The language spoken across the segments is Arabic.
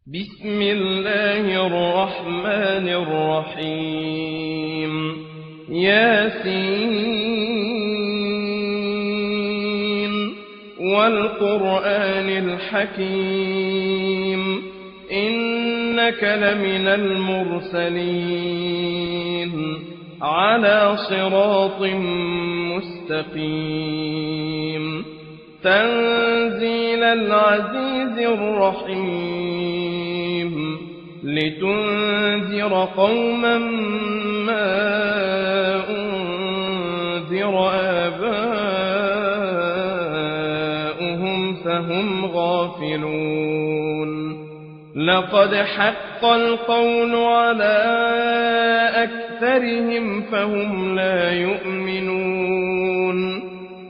بسم الله الرحمن الرحيم ياسين والقرآن الحكيم إنك لمن المرسلين على صراط مستقيم تنزيل العزيز الرحيم لتنذر قوما ما أنذر آباؤهم فهم غافلون لقد حق القول على أكثرهم فهم لا يؤمنون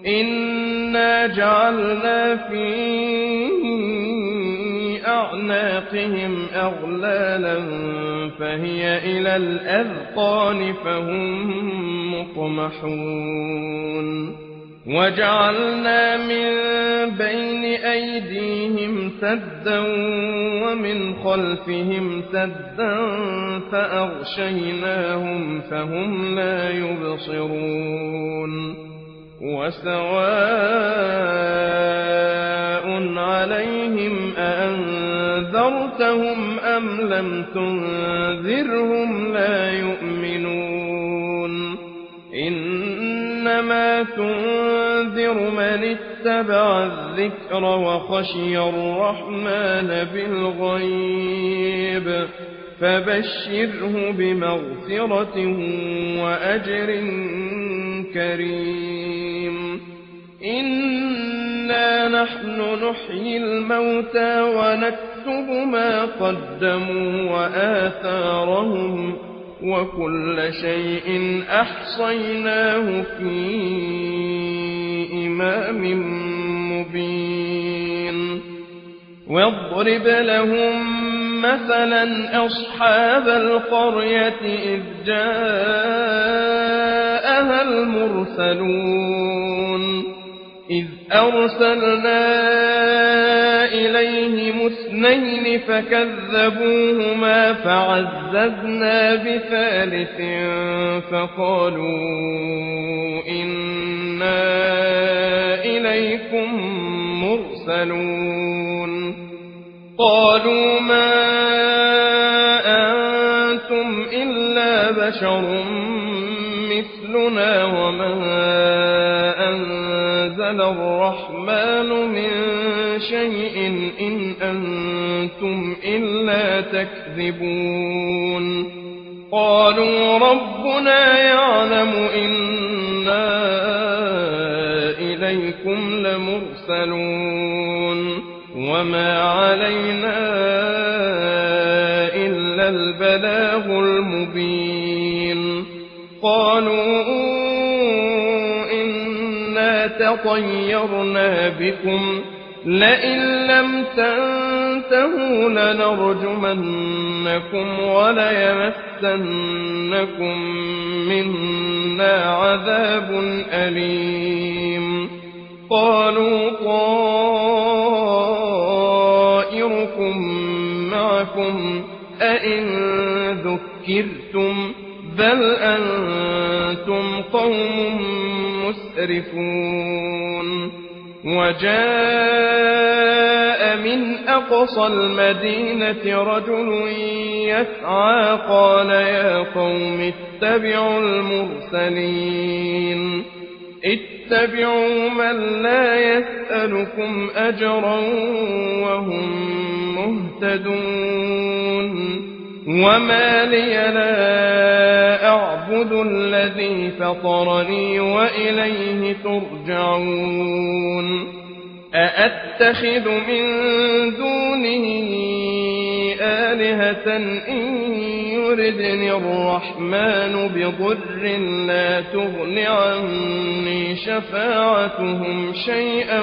إنا جعلنا في أعناقهم أغلالا فهي إلى الأذقان فهم مقمحون وجعلنا من بين أيديهم سدا ومن خلفهم سدا فأغشيناهم فهم لا يبصرون وسواء عليهم أأنذرتهم أم لم تنذرهم لا يؤمنون إنما تنذر من اتبع الذكر وخشي الرحمن بالغيب فبشره بمغفرة وأجر كريم إنا نحن نحيي الموتى ونكتب ما قدموا وآثارهم وكل شيء أحصيناه في إمام مبين واضرب لهم مثلا أصحاب القرية إذ جاءها المرسلون إذ أرسلنا إليهم اثنين فكذبوهما فعززنا بثالث فقالوا إنا إليكم مرسلون قالوا ما أنتم إلا بشر مثلنا وما أنزل الرحمن من شيء إن أنتم إلا تكذبون قالوا ربنا يعلم إنا إليكم لمرسلون وما علينا إلا البلاغ المبين قالوا إنا تطيرنا بكم لئن لم تنتهوا لنرجمنكم وليمسنكم منا عذاب أليم قالوا طائركم معكم أئن ذكرتم بل أنتم قوم مسرفون وجاء من أقصى المدينة رجل يسعى قال يا قوم اتبعوا المرسلين اتبعوا من لا يسألكم أجرا وهم مهتدون وما لي لا أعبد الذي فطرني وإليه ترجعون أأتخذ من دونه آلهة إن يردني الرحمن بضر لا تغن عني شفاعتهم شيئا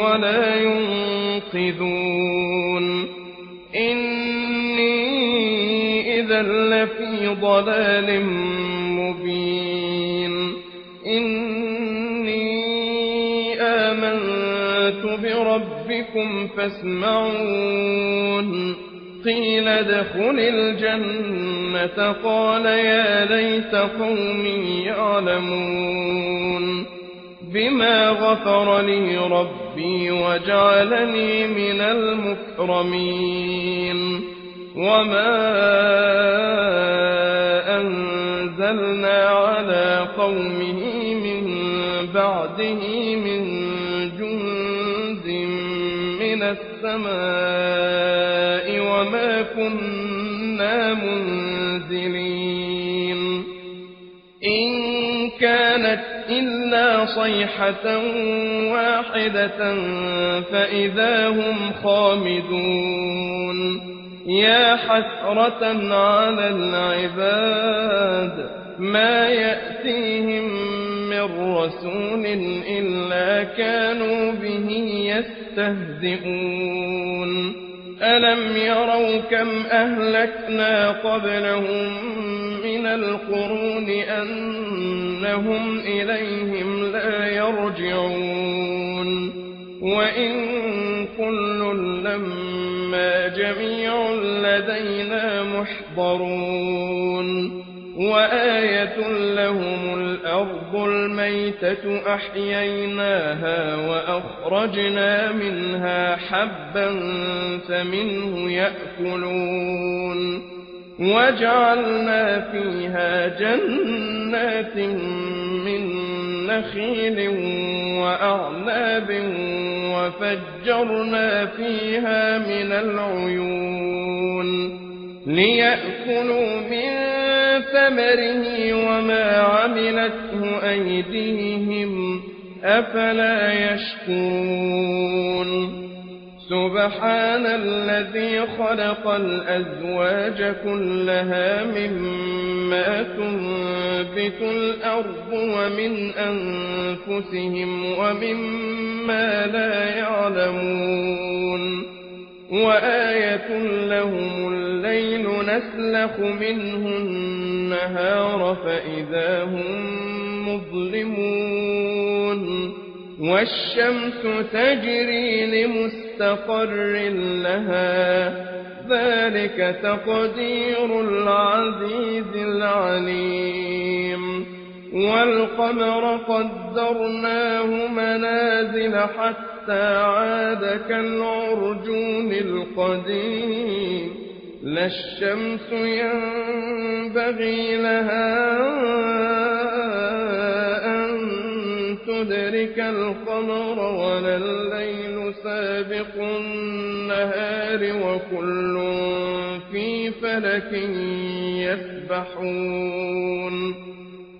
ولا ينقذون إني إذا لفي ضلال مبين إني آمنت بربكم فاسمعون قيل ادخل الجنة قال يا ليت قومي يعلمون بما غفر لي ربي وجعلني من المكرمين وما أنزلنا على قومه من بعده من جند من السماء وما كنا منزلين إن كانت إلا صيحة واحدة فإذا هم خامدون يا حسرة على العباد ما يأتيهم من رسول إلا كانوا به يستهزئون ألم يروا كم أهلكنا قبلهم من القرون أنهم إليهم لا يرجعون وإن كل لما جميع لدينا محضرون وآية لهم الأرض الميتة أحييناها وأخرجنا منها حبا فمنه يأكلون وجعلنا فيها جنات من نخيل وأعناب وفجرنا فيها من العيون ليأكلوا من ثمره وما عملته أيديهم أفلا يشكرون سبحان الذي خلق الأزواج كلها مما تنبت الأرض ومن أنفسهم ومما لا يعلمون وآية لهم الليل نسلخ منه النهار فإذا هم مظلمون والشمس تجري لمستقر لها ذلك تقدير العزيز العليم والقمر قدرناه منازل حتى عاد كالعرجون القديم لا الشمس ينبغي لها أن تدرك القمر ولا الليل سابق النهار وكل في فلك يسبحون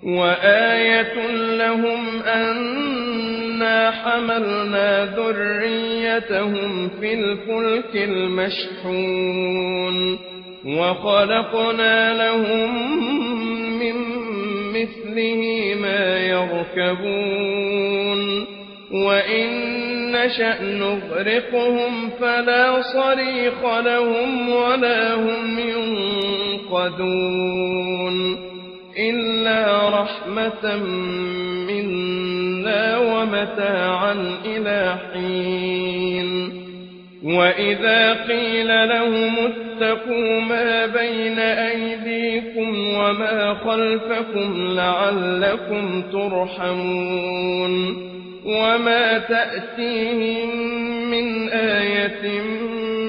وآية لهم أنا حملنا ذريتهم في الفلك المشحون وخلقنا لهم من مثله ما يركبون وإن نشأ نغرقهم فلا صريخ لهم ولا هم ينقذون إلا رحمة منا ومتاعا إلى حين وإذا قيل لهم اتقوا ما بين أيديكم وما خلفكم لعلكم ترحمون وما تأتيهم من آية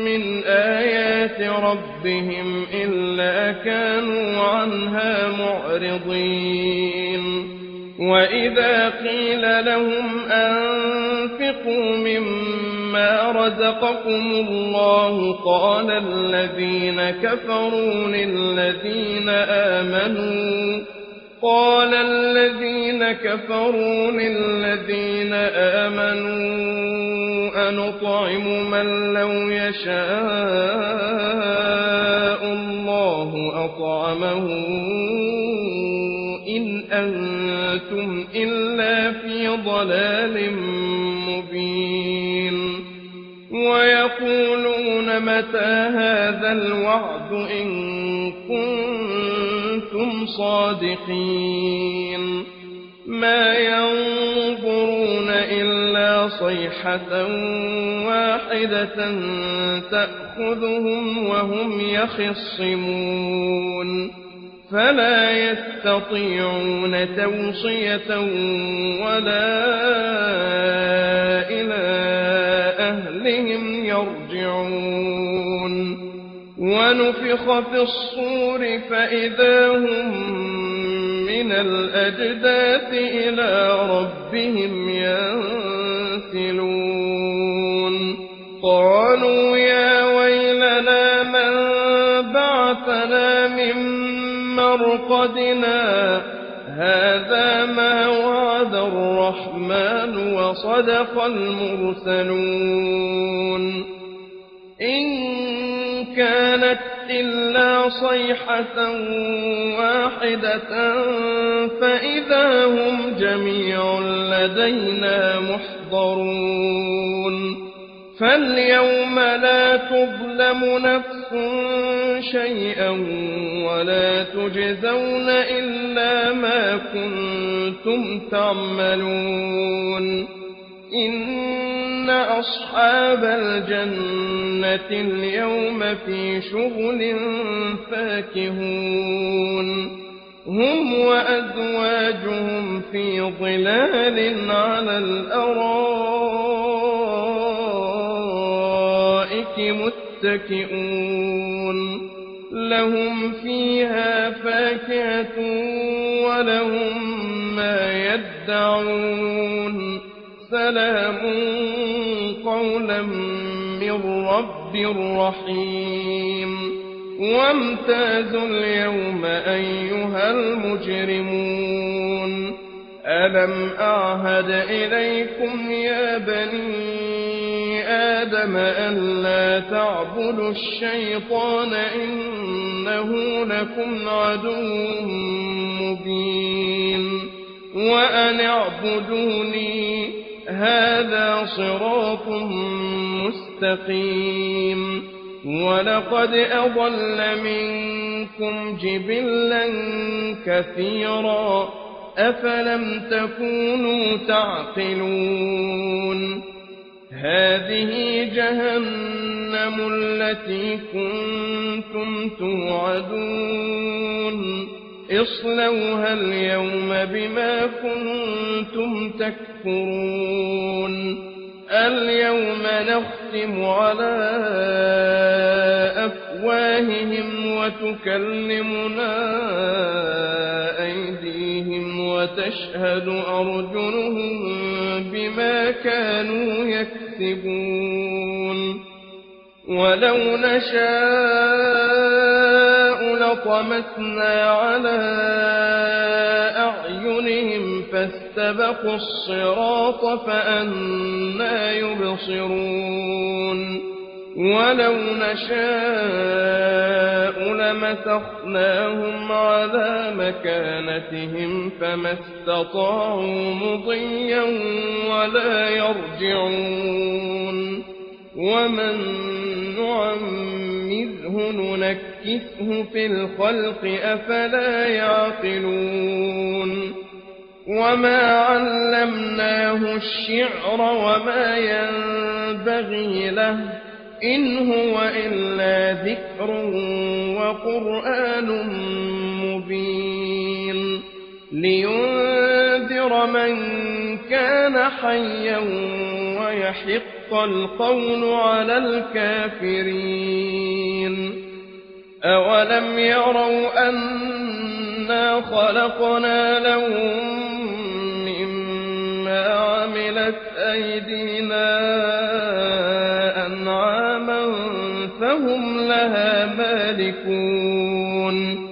من آيات ربهم إلا كانوا عنها معرضين وإذا قيل لهم أنفقوا مما رزقكم الله قال الذين كفروا للذين آمنوا أنطعم من لو يشاء الله أطعمه إن أنتم إلا في ضلال مبين ويقولون متى هذا الوعد إن كنتم صادقين ما ينظرون إلا صيحة واحدة تأخذهم وهم يخصمون فلا يستطيعون توصية ولا إلى أهلهم يرجعون ونفخ في الصور فإذا هم من الأجداث إلى ربهم ينسلون قالوا يا ويلنا من بعثنا من مرقدنا هذا ما وعد الرحمن وصدق المرسلون إن كانت إلا صيحة واحدة فإذا هم جميع لدينا محضرون فاليوم لا تظلم نفس شيئا ولا تجزون إلا ما كنتم تعملون إن أصحاب الجنة اليوم في شغل فاكهون هم وأزواجهم في ظلال على الأرائك متكئون لهم فيها فاكهة ولهم ما يدعون سلام قولا من رب رحيم وامتازوا اليوم أيها المجرمون ألم أعهد إليكم يا بني آدم ألا تعبدوا الشيطان إنه لكم عدو مبين وأن اعبدوني هذا صراط مستقيم ولقد أضل منكم جبلا كثيرا أفلم تكونوا تعقلون هذه جهنم التي كنتم توعدون اصلوها اليوم بما كنتم تكفرون اليوم نختم على أفواههم وتكلمنا أيديهم وتشهد أرجلهم بما كانوا يكسبون ولو نشاء لطمسنا على أعينهم فاستبقوا الصراط فأنى يبصرون ولو نشاء لمسخناهم على مكانتهم فما استطاعوا مضيا ولا يرجعون ومن نعمره ننكسه في الخلق أفلا يعقلون وما علمناه الشعر وما ينبغي له إن هو إلا ذكر وقرآن مبين لينذر من كان حيا ويحق القول على الكافرين أولم يروا أنا خلقنا لهم مما عملت أيدينا أنعاما فهم لها مالكون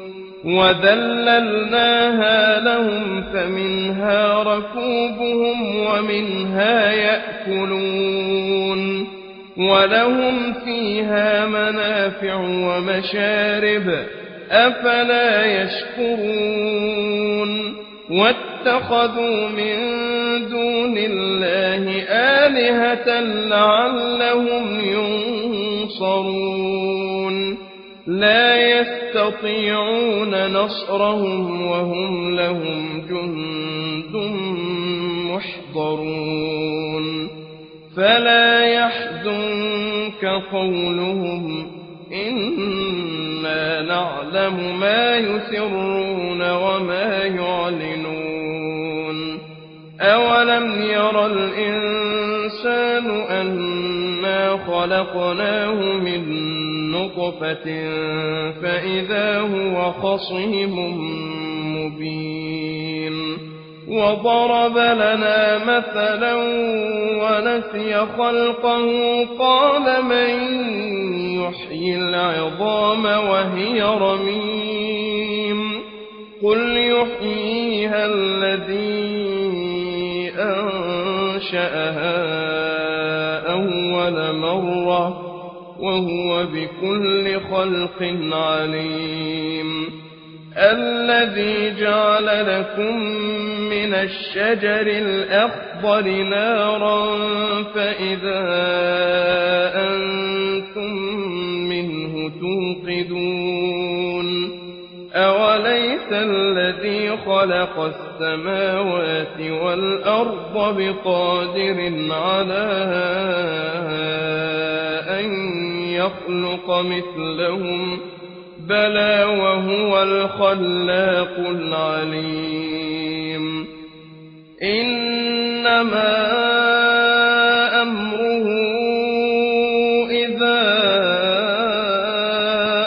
وذللناها لهم فمنها ركوبهم ومنها يأكلون ولهم فيها منافع ومشارب أفلا يشكرون واتخذوا من دون الله آلهة لعلهم ينصرون لا يستطيعون نصرهم وهم لهم جند محضرون فلا يحزنك قولهم إنا نعلم ما يسرون وما يعلنون أولم ير الإنسان أنا خلقناه من نطفة فإذا هو خصيم مبين وضرب لنا مثلا ونسي خلقه قال من يحيي العظام وهي رميم قل يحييها الذي أنشأها أول مرة وهو بكل خلق عليم الذي جعل لكم من الشجر الأخضر نارا فإذا أنتم منه توقدون أوليس الذي خلق السماوات والأرض بقادر على أن يخلق مثلهم بلى وهو الخلاق العليم إنما أمره إذا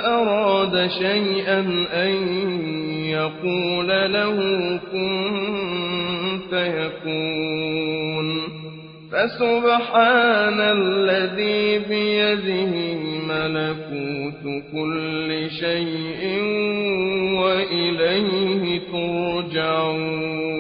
أراد شيئا أن يقول له كن فيكون فسبحان الذي بيده ملكوت كل شيء وإليه ترجعون